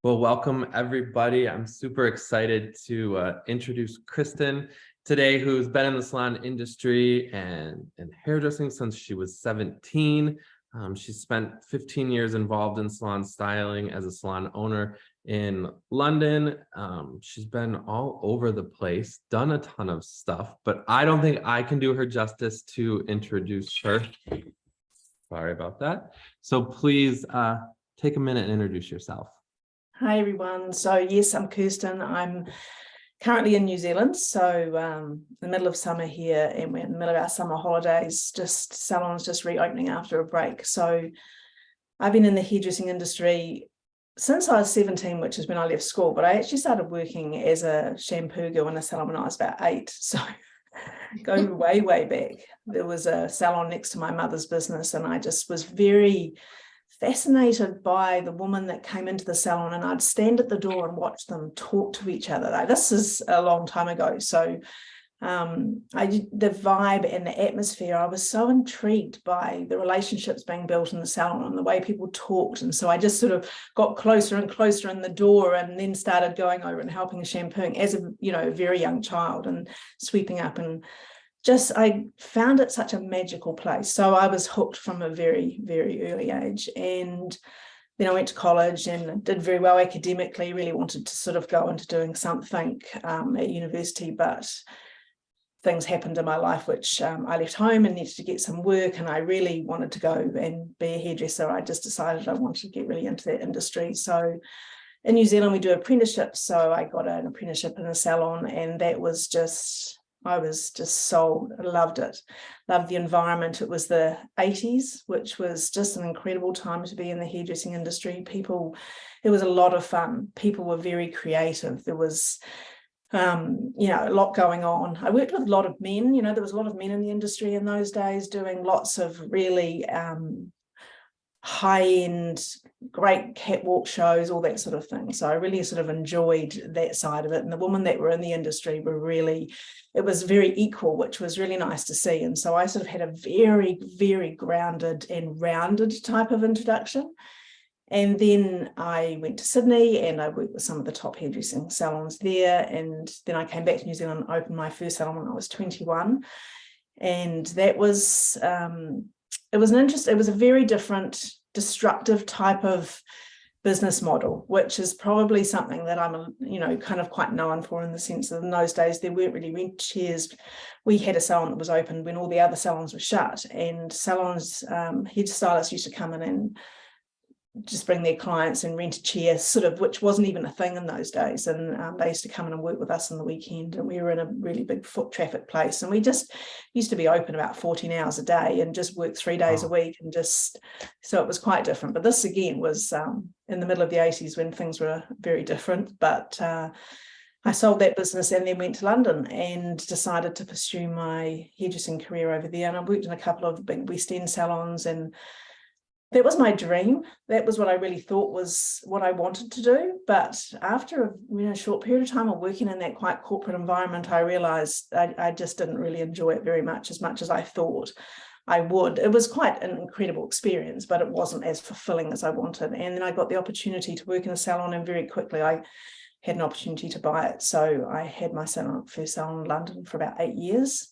Well, welcome everybody. I'm super excited to introduce Kristen today, who's been in the salon industry and hairdressing since she was 17. She spent 15 years involved in salon styling as a salon owner in London. She's been all over the place, done a ton of stuff, but I don't think I can do her justice to introduce her. Sorry about that. So please take a minute and introduce yourself. Hi everyone. So yes, I'm Kirsten. I'm currently in New Zealand. So the middle of summer here, and we're in the middle of our summer holidays, salons just reopening after a break. So I've been in the hairdressing industry since I was 17, which is when I left school, but I actually started working as a shampoo girl in a salon when I was about 8. So going way, way back, there was a salon next to my mother's business, and I just was very fascinated by the woman that came into the salon, and I'd stand at the door and watch them talk to each other. Like, this is a long time ago. So the vibe and the atmosphere, I was so intrigued by the relationships being built in the salon and the way people talked. And so I just sort of got closer and closer in the door, and then started going over and helping and shampooing as a very young child, and sweeping up, and I found it such a magical place. So I was hooked from a very, very early age. And then I went to college and did very well academically, really wanted to sort of go into doing something at university, but things happened in my life which I left home and needed to get some work, and I really wanted to go and be a hairdresser. I just decided I wanted to get really into that industry. So in New Zealand, we do apprenticeships. So I got an apprenticeship in a salon, and that was I was just sold. I loved it. Loved the environment. It was the 80s, which was just an incredible time to be in the hairdressing industry. It was a lot of fun. People were very creative. There was, a lot going on. I worked with a lot of men. There was a lot of men in the industry in those days doing lots of really high-end, great catwalk shows, all that sort of thing. So I really sort of enjoyed that side of it. And the women that were in the industry it was very equal, which was really nice to see. And so I sort of had a very, very grounded and rounded type of introduction. And then I went to Sydney and I worked with some of the top hairdressing salons there. And then I came back to New Zealand and opened my first salon when I was 21. And that was it was a very different, destructive type of business model, which is probably something that I'm, kind of quite known for, in the sense that in those days there weren't really rent shares. We had a salon that was open when all the other salons were shut, and salons, hairstylists used to come in and just bring their clients and rent a chair, which wasn't even a thing in those days. And they used to come in and work with us on the weekend, and we were in a really big foot traffic place, and we just used to be open about 14 hours a day and just work 3 days a week, and so it was quite different. But this again was in the middle of the 80s when things were very different. But I sold that business and then went to London and decided to pursue my hairdressing career over there. And I worked in a couple of big West End salons, and that was my dream. That was what I really thought was what I wanted to do. But after a short period of time of working in that quite corporate environment, I realized I just didn't really enjoy it very much as I thought I would. It was quite an incredible experience, but it wasn't as fulfilling as I wanted. And then I got the opportunity to work in a salon, and very quickly I had an opportunity to buy it. So I had my first salon in London for about 8 years,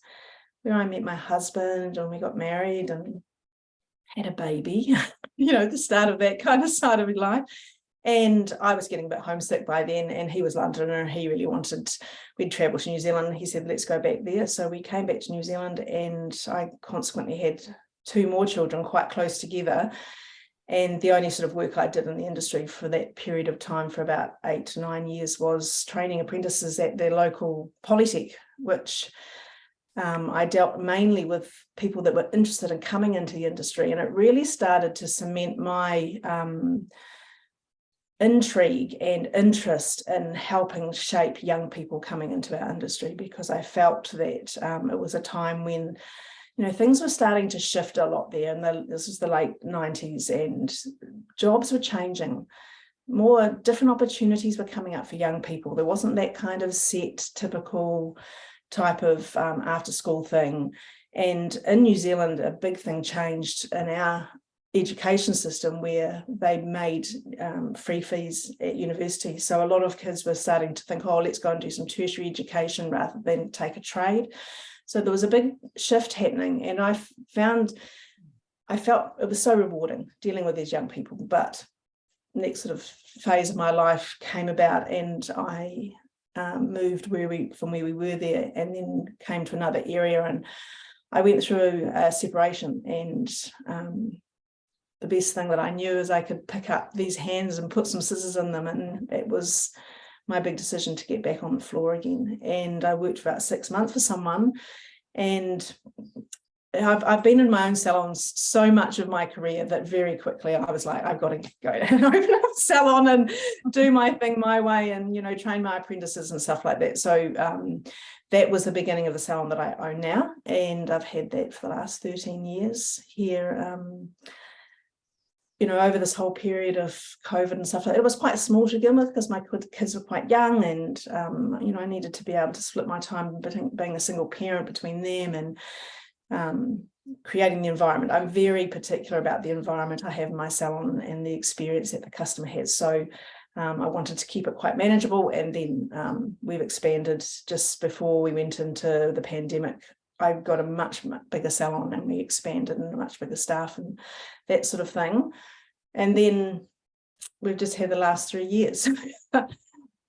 where I met my husband and we got married and had a baby, the start of that kind of side of life. And I was getting a bit homesick by then, and he was Londoner, and he really we'd travel to New Zealand. He said, let's go back there. So we came back to New Zealand, and I consequently had 2 more children quite close together. And the only sort of work I did in the industry for that period of time, for about 8 to 9 years, was training apprentices at their local polytech, which I dealt mainly with people that were interested in coming into the industry. And it really started to cement my intrigue and interest in helping shape young people coming into our industry, because I felt that it was a time when things were starting to shift a lot there. And this was the late 90s, and jobs were changing. More different opportunities were coming up for young people. There wasn't that kind of set, typical type of after school thing. And in New Zealand, a big thing changed in our education system where they made free fees at university. So a lot of kids were starting to think, oh, let's go and do some tertiary education rather than take a trade. So there was a big shift happening, and I felt it was so rewarding dealing with these young people. But next sort of phase of my life came about, and I moved from where we were there, and then came to another area, and I went through a separation, and the best thing that I knew is I could pick up these hands and put some scissors in them, and it was my big decision to get back on the floor again. And I worked for about 6 months for someone, and I've been in my own salons so much of my career that very quickly I was like, I've got to go and open up a salon and do my thing my way, and train my apprentices and stuff like that. So that was the beginning of the salon that I own now, and I've had that for the last 13 years here. Over this whole period of COVID and stuff, it was quite small to begin with because my kids were quite young, and I needed to be able to split my time between being a single parent between them and creating the environment. I'm very particular about the environment I have in my salon and the experience that the customer has. So I wanted to keep it quite manageable, and then we've expanded just before we went into the pandemic. I got a much bigger salon, and we expanded and a much bigger staff and that sort of thing. And then we've just had the last 3 years.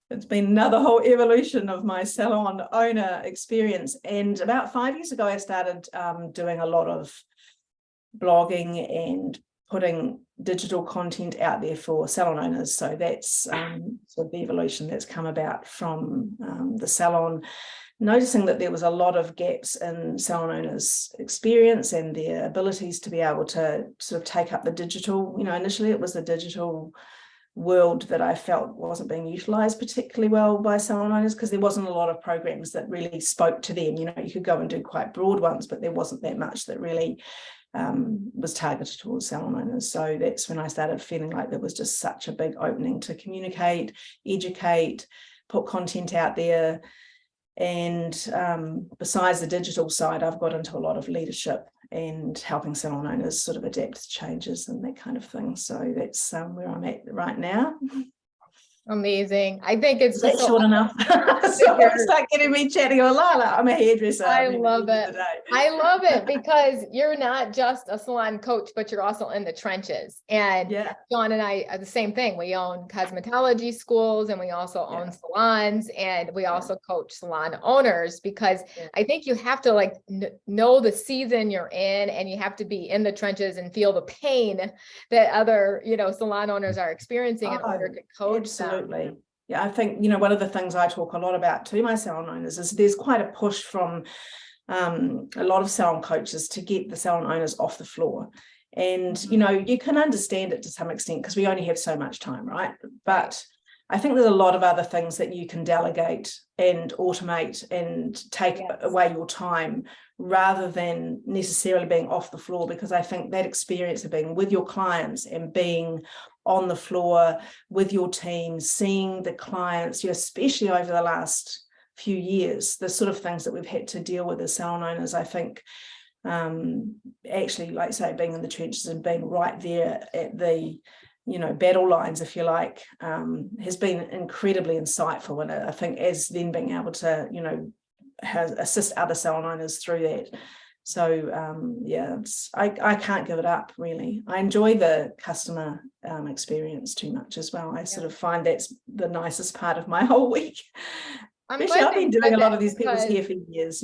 It's been another whole evolution of my salon owner experience. And about 5 years ago, I started doing a lot of blogging and putting digital content out there for salon owners. So that's sort of the evolution that's come about from the salon, noticing that there was a lot of gaps in salon owners' experience and their abilities to be able to sort of take up the digital. Initially it was the digital world that I felt wasn't being utilised particularly well by salon owners, because there wasn't a lot of programs that really spoke to them. You could go and do quite broad ones, but there wasn't that much that really was targeted towards salon owners. So that's when I started feeling like there was just such a big opening to communicate, educate, put content out there. And besides the digital side, I've got into a lot of leadership and helping salon owners sort of adapt to changes and that kind of thing. So that's where I'm at right now. Amazing. I think it's just short enough. So it's like getting me chatting a lot. I'm a hairdresser. I love it. I love it because you're not just a salon coach, but you're also in the trenches. And Shaun and I are the same thing. We own cosmetology schools, and we also own salons, and we also coach salon owners, because I think you have to know the season you're in, and you have to be in the trenches and feel the pain that other, salon owners are experiencing in order to coach them. Absolutely. Yeah, I think, one of the things I talk a lot about to my salon owners is there's quite a push from a lot of salon coaches to get the salon owners off the floor. And, you can understand it to some extent because we only have so much time, right? But I think there's a lot of other things that you can delegate and automate and take away your time rather than necessarily being off the floor, because I think that experience of being with your clients and being on the floor with your team, seeing the clients, especially over the last few years, the sort of things that we've had to deal with as salon owners, I think actually, like say, being in the trenches and being right there at the battle lines, if you like, has been incredibly insightful. And I think as then being able to, assist other salon owners through that. So, I can't give it up, really. I enjoy the customer experience too much as well. I sort of find that's the nicest part of my whole week. Especially I've been doing a lot of these people's hair for years,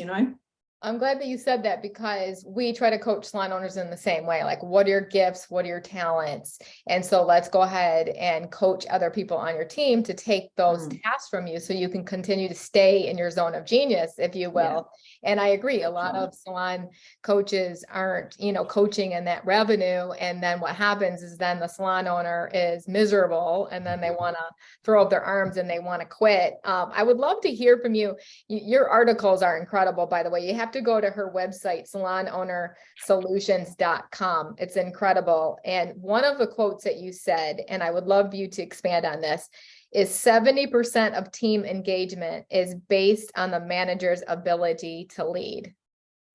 I'm glad that you said that, because we try to coach salon owners in the same way. Like, what are your gifts? What are your talents? And so let's go ahead and coach other people on your team to take those tasks from you so you can continue to stay in your zone of genius, if you will. And I agree, a lot of salon coaches aren't, coaching in that revenue. And then what happens is then the salon owner is miserable, and then they want to throw up their arms and they want to quit. I would love to hear from you. Your articles are incredible, by the way. You have to go to her website, salonownersolutions.com. It's incredible. And one of the quotes that you said, and I would love you to expand on this, is 70% of team engagement is based on the manager's ability to lead.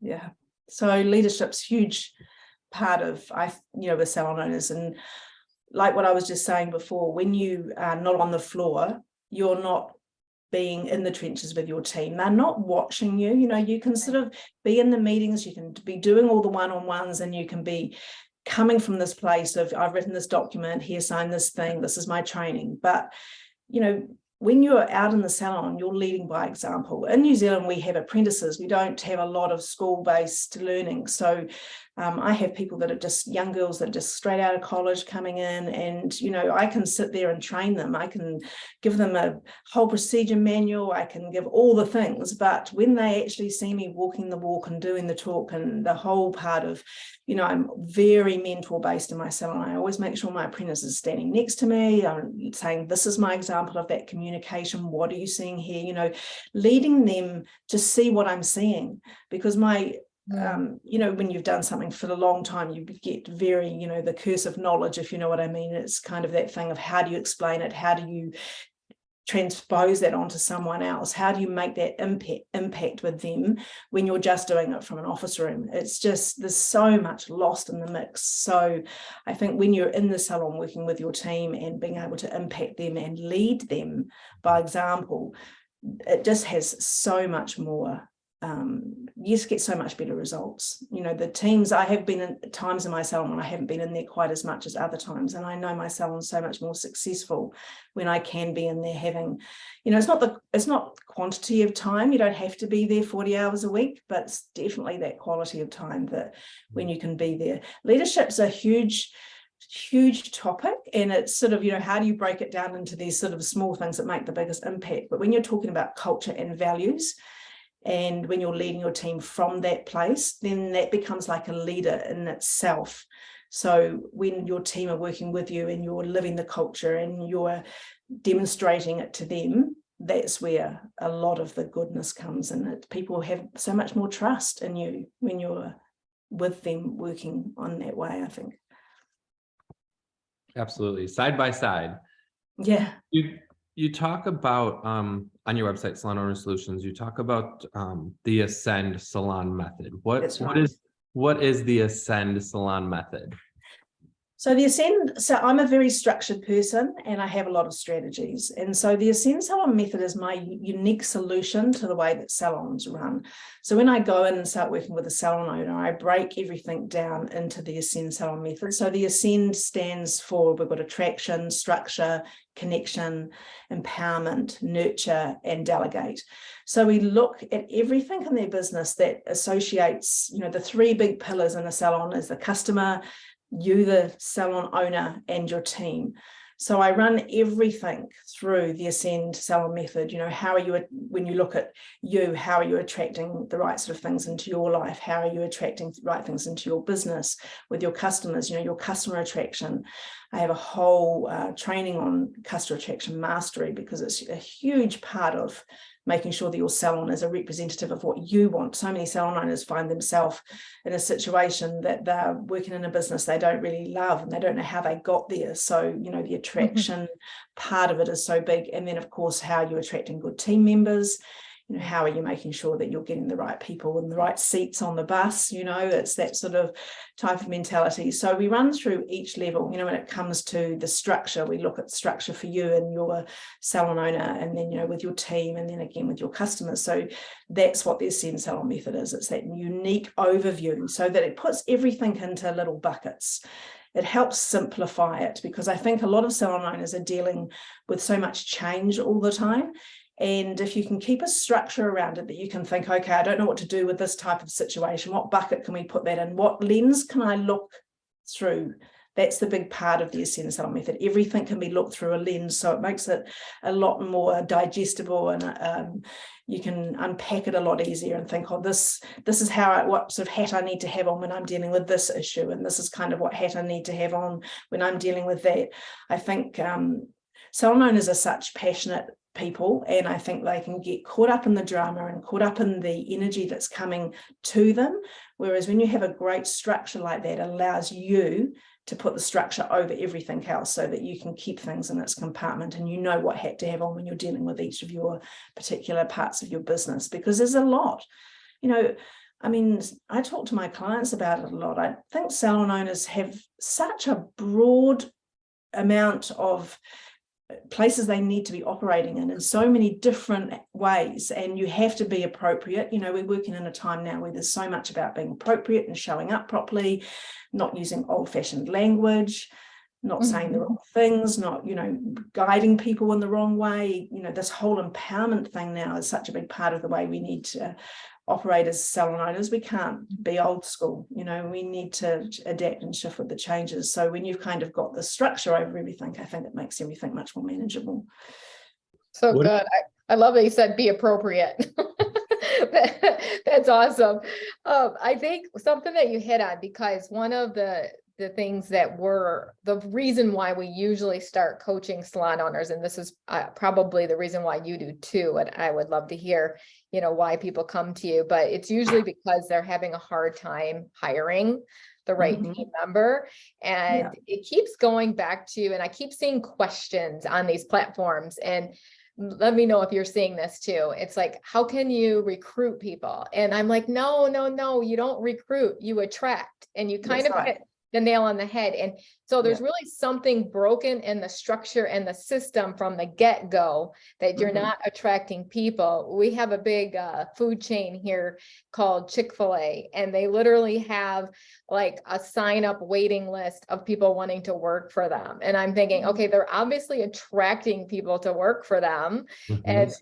Yeah. So leadership's huge part of, with salon owners. And like what I was just saying before, when you are not on the floor, you're not being in the trenches with your team. They're not watching you. You can sort of be in the meetings, you can be doing all the one-on-ones, and you can be coming from this place of, I've written this document, here, sign this thing, this is my training. But, when you're out in the salon, you're leading by example. In New Zealand, we have apprentices. We don't have a lot of school-based learning. So I have people that are just young girls that are just straight out of college coming in, and, I can sit there and train them. I can give them a whole procedure manual. I can give all the things. But when they actually see me walking the walk and doing the talk and the whole part of, I'm very mentor based in my salon. I always make sure my apprentice is standing next to me. I'm saying, this is my example of that communication. What are you seeing here? Leading them to see what I'm seeing, because when you've done something for a long time, you get very, the curse of knowledge, if you know what I mean. It's kind of that thing of, how do you explain it? How do you transpose that onto someone else? How do you make that impact with them when you're just doing it from an office room? It's just, there's so much lost in the mix. So I think when you're in the salon working with your team and being able to impact them and lead them by example, it just has so much more, you just get so much better results. The teams, I have been in times in my salon when I haven't been in there quite as much as other times, and I know my salon's so much more successful when I can be in there having, it's not quantity of time. You don't have to be there 40 hours a week, but it's definitely that quality of time that when you can be there. Leadership's a huge topic, and it's sort of, how do you break it down into these sort of small things that make the biggest impact? But when you're talking about culture and values, and when you're leading your team from that place, then that becomes like a leader in itself. So when your team are working with you and you're living the culture and you're demonstrating it to them, that's where a lot of the goodness comes in it. People have so much more trust in you when you're with them working on that way, I think. Absolutely. Side by side. Yeah. You talk about on your website, Salon Owner Solutions, you talk about the Ascend Salon Method. What is the Ascend Salon Method? So I'm a very structured person, and I have a lot of strategies. And so the Ascend Salon Method is my unique solution to the way that salons run. So when I go in and start working with a salon owner, I break everything down into the Ascend Salon Method. So the Ascend stands for, we've got attraction, structure, connection, empowerment, nurture, and delegate. So we look at everything in their business that associates, the three big pillars in a salon is the customer, you, the salon owner, and your team. So I run everything through the Ascend Salon Method. How are you, when you look at you, how are you attracting the right sort of things into your life? How are you attracting the right things into your business with your customers? Your customer attraction. I have a whole training on customer attraction mastery, because it's a huge part of making sure that your salon is a representative of what you want. So many salon owners find themselves in a situation that they're working in a business they don't really love, and they don't know how they got there. So, the attraction part of it is so big. And then, of course, how you're attracting good team members. How are you making sure that you're getting the right people in the right seats on the bus? It's that sort of type of mentality. So we run through each level. When it comes to the structure, we look at structure for you and your salon owner, and then, with your team, and then again with your customers. So that's what the Ascend Salon Method is. It's that unique overview, so that it puts everything into little buckets. It helps simplify it, because I think a lot of salon owners are dealing with so much change all the time. And if you can keep a structure around it, that you can think, okay, I don't know what to do with this type of situation. What bucket can we put that in? What lens can I look through? That's the big part of the Ascend Salon Method. Everything can be looked through a lens, so it makes it a lot more digestible, and you can unpack it a lot easier and think, oh, this is what sort of hat I need to have on when I'm dealing with this issue, and this is kind of what hat I need to have on when I'm dealing with that. I think salon owners are such passionate people, and I think they can get caught up in the drama and caught up in the energy that's coming to them, whereas when you have a great structure like that, it allows you to put the structure over everything else, so that you can keep things in its compartment, and you know what hat to have on when you're dealing with each of your particular parts of your business, because there's a lot. I mean, I talk to my clients about it a lot. I think salon owners have such a broad amount of places they need to be operating in so many different ways, and you have to be appropriate. You know, we're working in a time now where there's so much about being appropriate and showing up properly, not using old-fashioned language, not saying the wrong things, not, you know, guiding people in the wrong way. You know, this whole empowerment thing now is such a big part of the way we need to operate as salon owners. We can't be old school, you know, we need to adapt and shift with the changes. So when you've kind of got the structure over everything, I think it makes everything much more manageable. So good. I love that you said be appropriate. That's awesome. I think something that you hit on, because one of the things that were the reason why we usually start coaching salon owners, and this is probably the reason why you do too, and I would love to hear, you know, why people come to you, but it's usually because they're having a hard time hiring the right team member. And it keeps going back to, and I keep seeing questions on these platforms, and let me know if you're seeing this too. It's like, how can you recruit people? And I'm like, no, you don't recruit, you attract. And you kind of hit the nail on the head. And so there's really something broken in the structure and the system from the get-go that you're not attracting people. We have a big food chain here called Chick-fil-A, and they literally have like a sign-up waiting list of people wanting to work for them. And I'm thinking, okay, they're obviously attracting people to work for them. And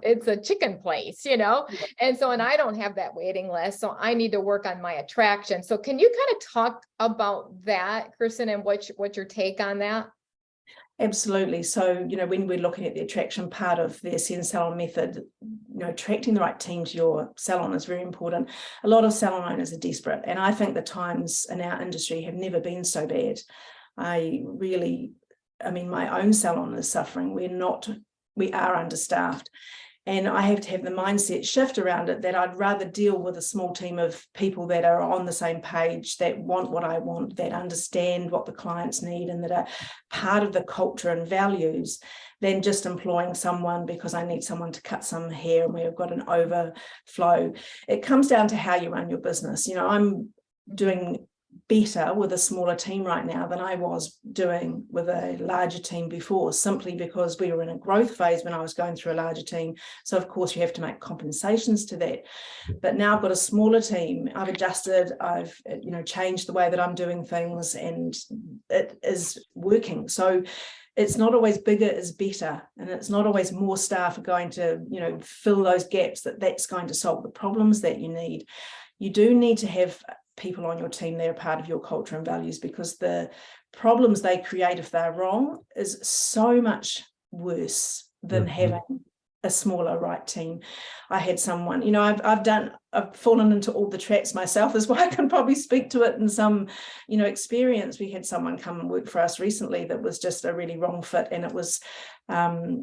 it's a chicken place, you know? And so, and I don't have that waiting list, so I need to work on my attraction. So can you kind of talk about that, Kristen, and what's your take on that? Absolutely. So, you know, when we're looking at the attraction part of the Ascend Salon method, you know, attracting the right team to your salon is very important. A lot of salon owners are desperate, and I think the times in our industry have never been so bad. I mean, my own salon is suffering. We are understaffed. And I have to have the mindset shift around it that I'd rather deal with a small team of people that are on the same page, that want what I want, that understand what the clients need, and that are part of the culture and values, than just employing someone because I need someone to cut some hair and we've got an overflow. It comes down to how you run your business. You know, I'm doing better with a smaller team right now than I was doing with a larger team before, simply because we were in a growth phase when I was going through a larger team. So of course you have to make compensations to that. But now I've got a smaller team. I've adjusted, I've, you know, changed the way that I'm doing things, and it is working. So it's not always bigger is better, and it's not always more staff are going to, you know, fill those gaps, that's going to solve the problems that you need. You do need to have people on your team that are part of your culture and values, because the problems they create if they're wrong is so much worse than having a smaller right team. I had someone, you know, I've fallen into all the traps myself, is why I can probably speak to it in some, you know, experience. We had someone come and work for us recently that was just a really wrong fit, and it was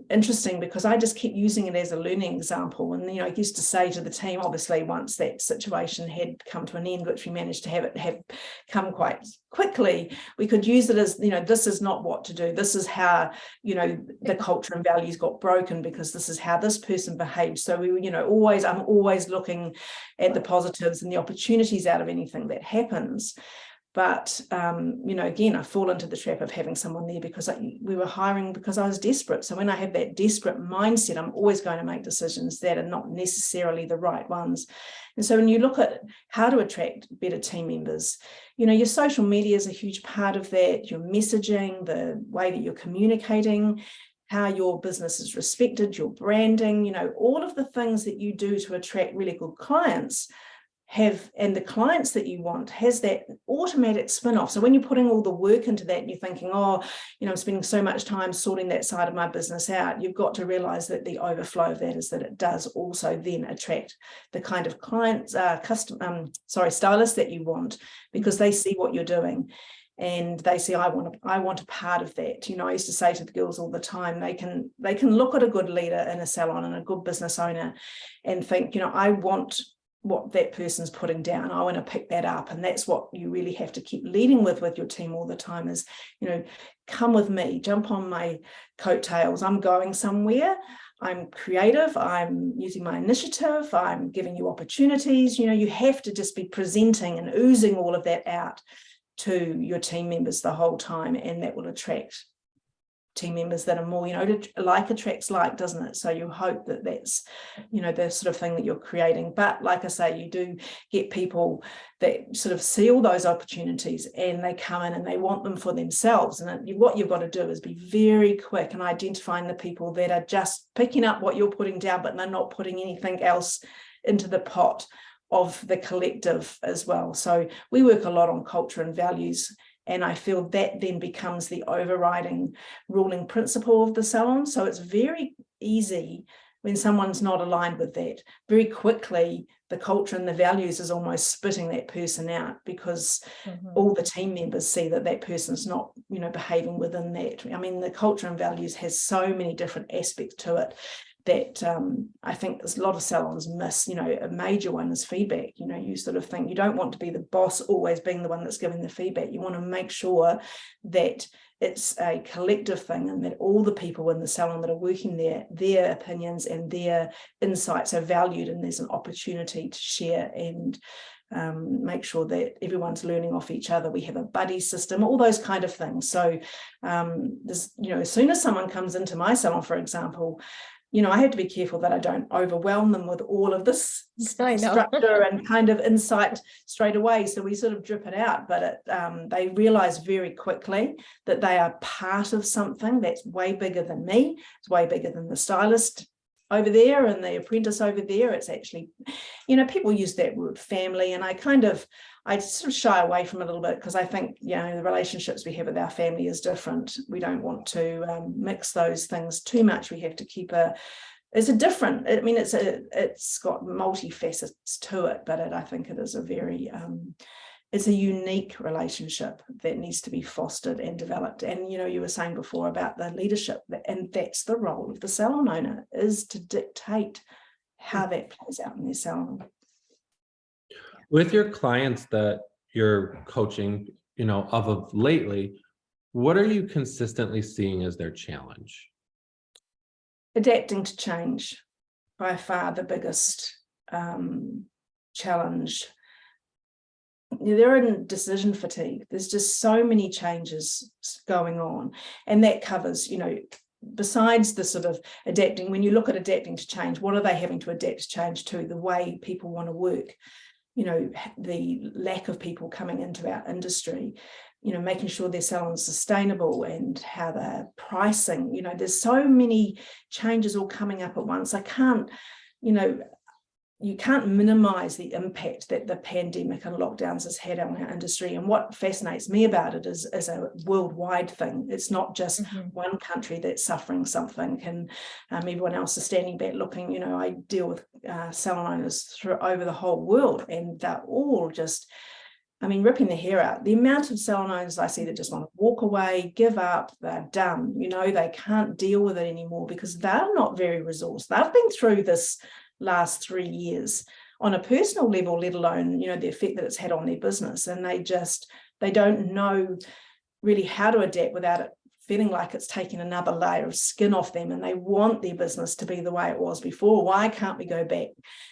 interesting because I just kept using it as a learning example. And, you know, I used to say to the team, obviously once that situation had come to an end, which we managed to have come quite quickly, we could use it as, you know, this is not what to do. This is how, you know, the culture and values got broken, because this is how this person behaved. So we, you know, I'm always looking at the positives and the opportunities out of anything that happens. But, you know, again, I fall into the trap of having someone there because we were hiring because I was desperate. So when I have that desperate mindset, I'm always going to make decisions that are not necessarily the right ones. And so when you look at how to attract better team members, you know, your social media is a huge part of that, your messaging, the way that you're communicating, how your business is respected, your branding, you know, all of the things that you do to attract really good clients and the clients that you want has that automatic spin-off. So when you're putting all the work into that and you're thinking, oh, you know, I'm spending so much time sorting that side of my business out, you've got to realize that the overflow of that is that it does also then attract the kind of clients, stylists that you want, because they see what you're doing. And they say, I want a part of that. You know, I used to say to the girls all the time, they can look at a good leader in a salon and a good business owner and think, you know, I want what that person's putting down. I want to pick that up. And that's what you really have to keep leading with your team all the time is, come with me, jump on my coattails. I'm going somewhere. I'm creative. I'm using my initiative. I'm giving you opportunities. You have to just be presenting and oozing all of that out to your team members the whole time. And that will attract team members that are more, like attracts like, doesn't it? So you hope that that's, the sort of thing that you're creating. But like I say, you do get people that sort of see all those opportunities and they come in and they want them for themselves. And what you've got to do is be very quick and identifying the people that are just picking up what you're putting down, but they're not putting anything else into the pot of the collective as well. So we work a lot on culture and values. And I feel that then becomes the overriding ruling principle of the salon. So it's very easy when someone's not aligned with that. Very quickly, the culture and the values is almost spitting that person out because all the team members see that that person's not, behaving within that. I mean, the culture and values has so many different aspects to it that I think there's a lot of salons miss. A major one is feedback. You sort of think you don't want to be the boss always being the one that's giving the feedback. You want to make sure that it's a collective thing and that all the people in the salon that are working there, their opinions and their insights are valued and there's an opportunity to share and make sure that everyone's learning off each other. We have a buddy system, all those kind of things. So there's, as soon as someone comes into my salon, for example, I have to be careful that I don't overwhelm them with all of this structure and kind of insight straight away. So we sort of drip it out, but they realize very quickly that they are part of something that's way bigger than me. It's way bigger than the stylist over there and the apprentice over there. It's actually, people use that word family, and I sort of shy away from it a little bit because I think, the relationships we have with our family is different. We don't want to mix those things too much. We have to keep it's got multifacets to it, but I think it is a very, it's a unique relationship that needs to be fostered and developed. And, you were saying before about the leadership, and that's the role of the salon owner, is to dictate how that plays out in their salon. With your clients that you're coaching, of lately, what are you consistently seeing as their challenge? Adapting to change, by far the biggest challenge. They're in decision fatigue. There's just so many changes going on, and that covers, besides the sort of adapting. When you look at adapting to change, what are they having to adapt to change to? The way people want to work, the lack of people coming into our industry, making sure their salon's sustainable and how they're pricing. There's so many changes all coming up at once. I can't, you can't minimize the impact that the pandemic and lockdowns has had on our industry. And what fascinates me about it is a worldwide thing. It's not just one country that's suffering something and everyone else is standing back looking. I deal with salon owners over the whole world, and they're all just, ripping their hair out. The amount of salon owners I see that just want to walk away, give up, they're done. They can't deal with it anymore because they're not very resourced. They've been through this last 3 years on a personal level, let alone, the effect that it's had on their business. And they don't know really how to adapt without it feeling like it's taking another layer of skin off them, and they want their business to be the way it was before. Why can't we go back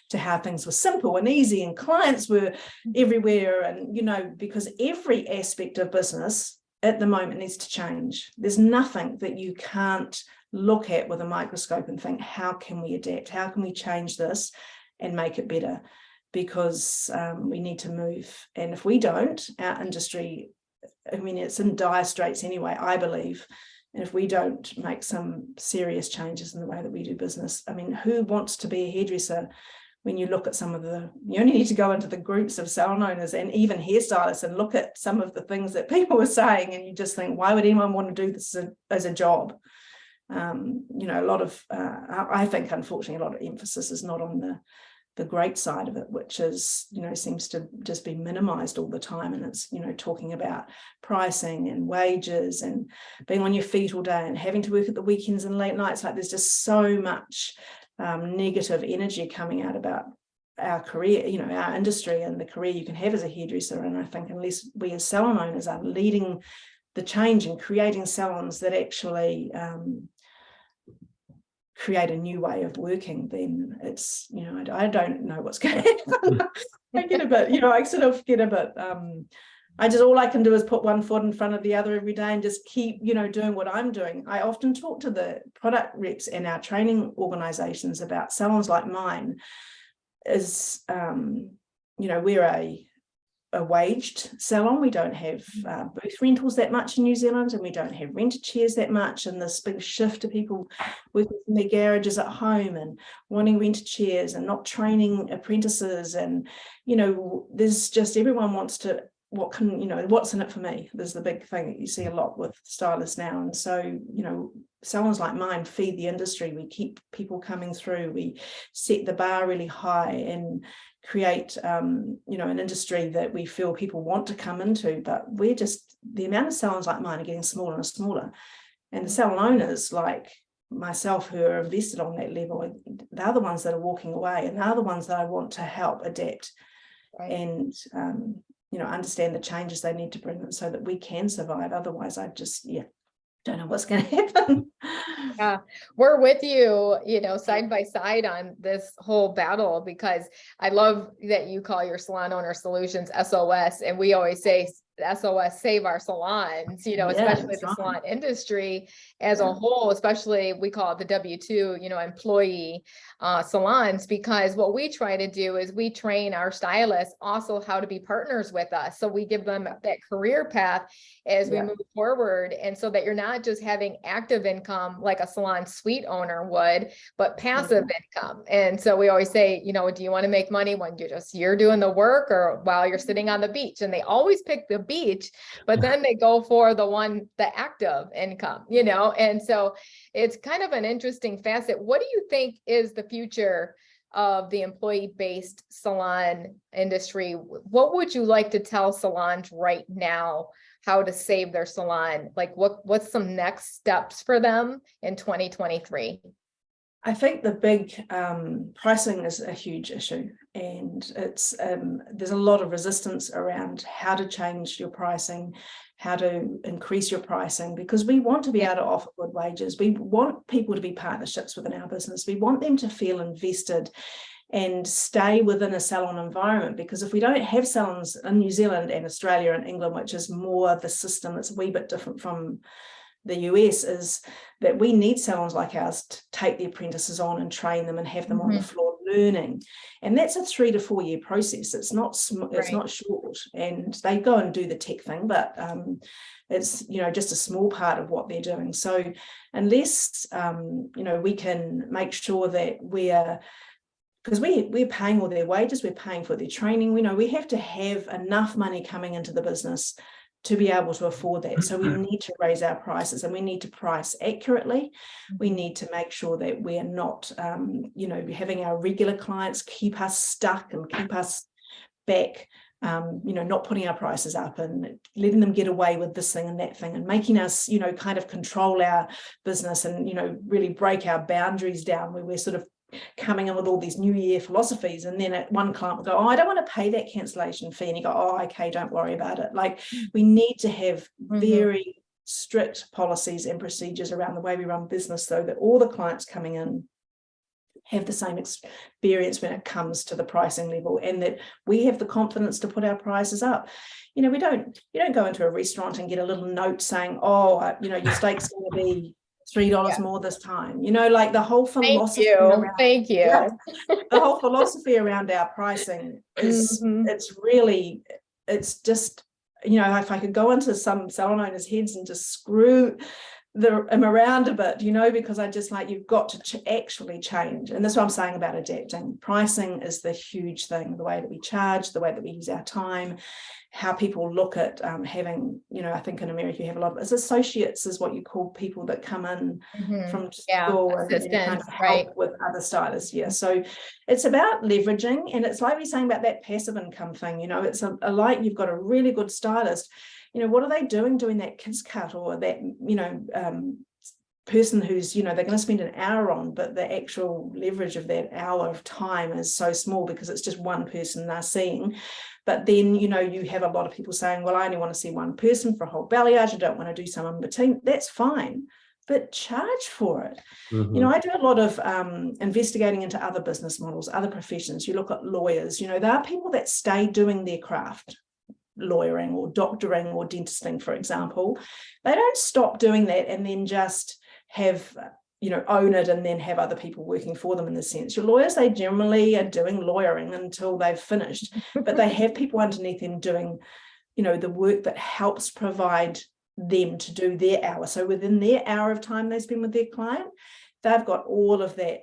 to how things were simple and easy and clients were everywhere? And, because every aspect of business at the moment needs to change. There's nothing that you can't look at with a microscope and think, how can we adapt? How can we change this and make it better? Because we need to move. And if we don't, our industry, it's in dire straits anyway, I believe. And if we don't make some serious changes in the way that we do business, who wants to be a hairdresser? When you look at you only need to go into the groups of salon owners and even hairstylists and look at some of the things that people are saying, and you just think, why would anyone want to do this as a job? A lot of, I think, unfortunately, a lot of emphasis is not on the great side of it, which is, seems to just be minimized all the time. And it's, talking about pricing and wages and being on your feet all day and having to work at the weekends and late nights. Like, there's just so much negative energy coming out about our career, you know, our industry and the career you can have as a hairdresser. And I think unless we as salon owners are leading the change and creating salons that actually create a new way of working, then it's, you know, I don't know what's going to happen. I get a bit, you know, I sort of get a bit, all I can do is put one foot in front of the other every day and just keep, you know, doing what I'm doing. I often talk to the product reps in our training organizations about salons like mine is, you know, we're a waged salon. We don't have booth rentals that much in New Zealand, and we don't have rented chairs that much, and this big shift to people working in their garages at home and wanting rented chairs and not training apprentices. And, you know, there's just, everyone wants to, what can, you know, what's in it for me? There's the big thing that you see a lot with stylists now. And so, you know, salons like mine feed the industry. We keep people coming through. We set the bar really high and create, you know, an industry that we feel people want to come into. But we're just, the amount of salons like mine are getting smaller and smaller. And the salon owners like myself who are invested on that level, they're the ones that are walking away, and they're the ones that I want to help adapt and, you know, understand the changes they need to bring in so that we can survive. Otherwise, I just, don't know what's going to happen. Yeah, we're with you, you know, side by side on this whole battle, because I love that you call your salon owner solutions SOS, and we always say SOS, save our salons, you know, especially the salon industry as a whole, especially we call it the W-2, you know, employee salons, because what we try to do is we train our stylists also how to be partners with us. So we give them that career path as we move forward. And so that you're not just having active income like a salon suite owner would, but passive income. And so we always say, you know, do you want to make money when you're doing the work or while you're sitting on the beach? And they always pick the beach, but then they go for the active income, you know? And so it's kind of an interesting facet. What do you think is the future of the employee-based salon industry? What would you like to tell salons right now how to save their salon? Like what's some next steps for them in 2023? I think the big pricing is a huge issue, and it's there's a lot of resistance around how to change your pricing, how to increase your pricing, because we want to be able to offer good wages. We want people to be partnerships within our business. We want them to feel invested and stay within a salon environment, because if we don't have salons in New Zealand and Australia and England, which is more the system that's a wee bit different from the US, is that we need salons like ours to take the apprentices on and train them and have them on the floor learning. And that's a 3 to 4 year process. It's not short, and they go and do the tech thing, but it's, you know, just a small part of what they're doing. So unless, you know, we can make sure that because we're paying all their wages, we're paying for their training, we know we have to have enough money coming into the business to be able to afford that. So we need to raise our prices, and we need to price accurately. We need to make sure that we're not, you know, having our regular clients keep us stuck and keep us back, you know, not putting our prices up and letting them get away with this thing and that thing, and making us, you know, kind of control our business and, you know, really break our boundaries down, where we're sort of coming in with all these new year philosophies, and then one client will go, oh, I don't want to pay that cancellation fee, and you go, oh, okay, don't worry about it. Like, we need to have very strict policies and procedures around the way we run business, so that all the clients coming in have the same experience when it comes to the pricing level, and that we have the confidence to put our prices up. You know, you don't go into a restaurant and get a little note saying, oh, you know, your steak's going to be $3 more this time, you know, like the whole philosophy Thank you. The whole philosophy around our pricing is it's just, you know, if I could go into some salon owners' heads and just screw them around a bit, you know, because I just like, you've got to actually change. And that's what I'm saying about adapting. Pricing is the huge thing, the way that we charge, the way that we use our time, how people look at having, you know, I think in America you have a lot of associates, is what you call people that come in from school and kind of help with other stylists. So it's about leveraging, and it's like we're saying about that passive income thing, you know, it's a like you've got a really good stylist, you know, what are they doing that kids cut or that, you know, person who's, they're going to spend an hour on, but the actual leverage of that hour of time is so small because it's just one person they're seeing. But then, you have a lot of people saying, well, I only want to see one person for a whole balayage. I don't want to do some in between. That's fine, but charge for it. I do a lot of investigating into other business models, other professions. You look at lawyers, there are people that stay doing their craft, lawyering or doctoring or dentisting, for example. They don't stop doing that and then just have, own it and then have other people working for them in the sense. Your lawyers, they generally are doing lawyering until they've finished, but they have people underneath them doing, the work that helps provide them to do their hour. So within their hour of time they spend with their client, they've got all of that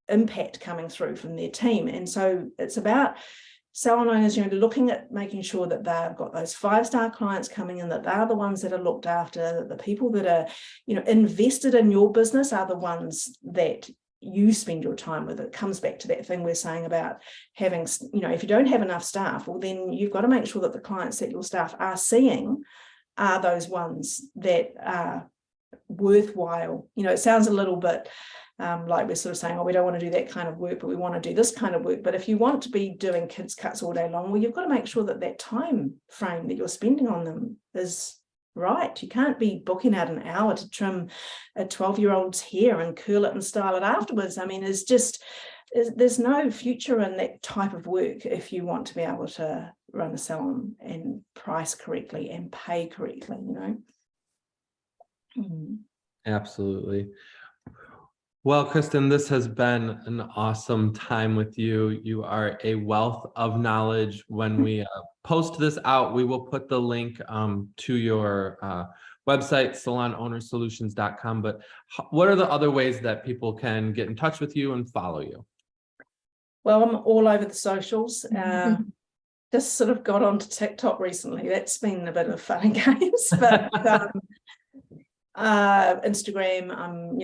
impact coming through from their team. And so it's about salon owners, looking at making sure that they've got those 5-star clients coming in, that they're the ones that are looked after, that the people that are, invested in your business are the ones that you spend your time with. It comes back to that thing we're saying about having, if you don't have enough staff, well, then you've got to make sure that the clients that your staff are seeing are those ones that are worthwhile. It sounds a little bit like we're sort of saying, oh, we don't want to do that kind of work, but we want to do this kind of work. But if you want to be doing kids cuts all day long, well, you've got to make sure that that time frame that you're spending on them is right. You can't be booking out an hour to trim a 12-year-old's hair and curl it and style it afterwards. I mean, there's no future in that type of work if you want to be able to run a salon and price correctly and pay correctly, Absolutely. Well, Kristen, this has been an awesome time with you. You are a wealth of knowledge. When we post this out, we will put the link to your website, salonownersolutions.com. But what are the other ways that people can get in touch with you and follow you? Well, I'm all over the socials. Just sort of got onto TikTok recently. That's been a bit of fun and games, but Instagram, I'm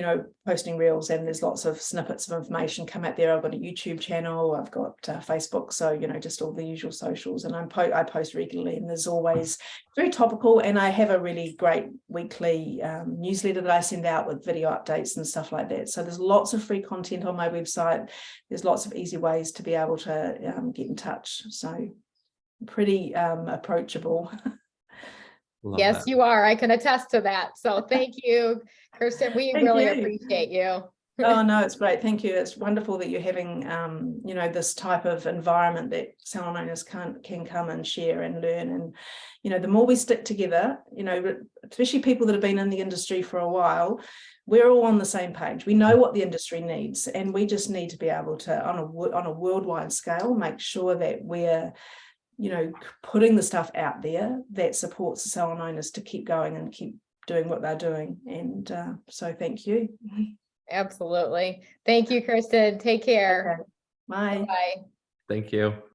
posting reels, and there's lots of snippets of information come out there. I've got a YouTube channel, I've got Facebook, so just all the usual socials, and I post regularly, and there's always very topical, and I have a really great weekly newsletter that I send out with video updates and stuff like that. So there's lots of free content on my website. There's lots of easy ways to be able to get in touch, so pretty approachable. Yes, that. you are. I can attest to that. So thank you, Kirsten. We really appreciate you. Oh, no, it's great. Thank you. It's wonderful that you're having, this type of environment that salon owners can come and share and learn. And, the more we stick together, especially people that have been in the industry for a while, we're all on the same page. We know what the industry needs, and we just need to be able to, on a worldwide scale, make sure that we're putting the stuff out there that supports the salon owners to keep going and keep doing what they're doing. And so thank you. Absolutely. Thank you, Kirsten. Take care. Okay. Bye. Bye. Thank you.